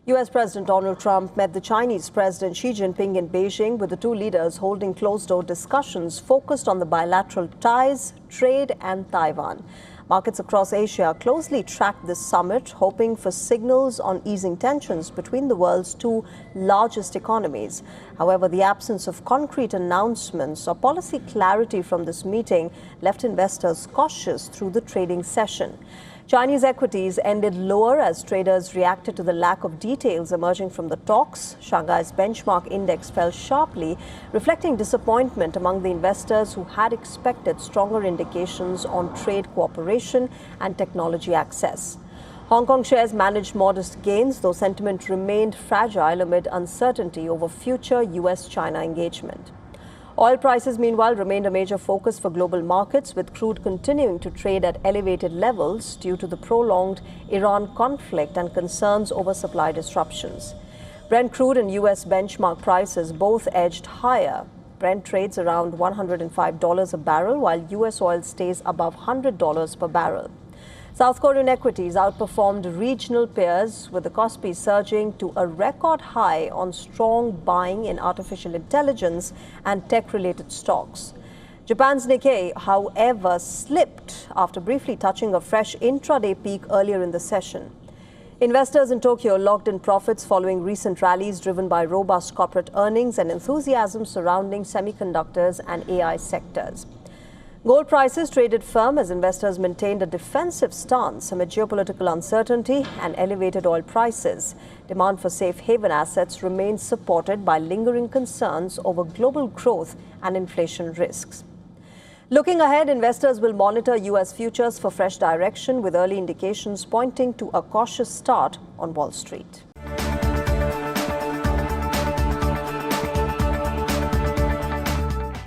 U.S. President Donald Trump met the Chinese President Xi Jinping in Beijing, with the two leaders holding closed-door discussions focused on the bilateral ties, trade and Taiwan. Markets across Asia closely tracked this summit, hoping for signals on easing tensions between the world's two largest economies. However, the absence of concrete announcements or policy clarity from this meeting left investors cautious through the trading session. Chinese equities ended lower as traders reacted to the lack of details emerging from the talks. Shanghai's benchmark index fell sharply, reflecting disappointment among the investors who had expected stronger indications on trade cooperation and technology access. Hong Kong shares managed modest gains, though sentiment remained fragile amid uncertainty over future U.S. China engagement. Oil prices, meanwhile, remained a major focus for global markets, with crude continuing to trade at elevated levels due to the prolonged Iran conflict and concerns over supply disruptions. Brent crude and U.S. benchmark prices both edged higher. Brent trades around $105 a barrel, while U.S. oil stays above $100 per barrel. South Korean equities outperformed regional peers, with the Kospi surging to a record high on strong buying in artificial intelligence and tech-related stocks. Japan's Nikkei, however, slipped after briefly touching a fresh intraday peak earlier in the session. Investors in Tokyo logged in profits following recent rallies driven by robust corporate earnings and enthusiasm surrounding semiconductors and AI sectors. Gold prices traded firm as investors maintained a defensive stance amid geopolitical uncertainty and elevated oil prices. Demand for safe haven assets remains supported by lingering concerns over global growth and inflation risks. Looking ahead, investors will monitor U.S. futures for fresh direction, with early indications pointing to a cautious start on Wall Street.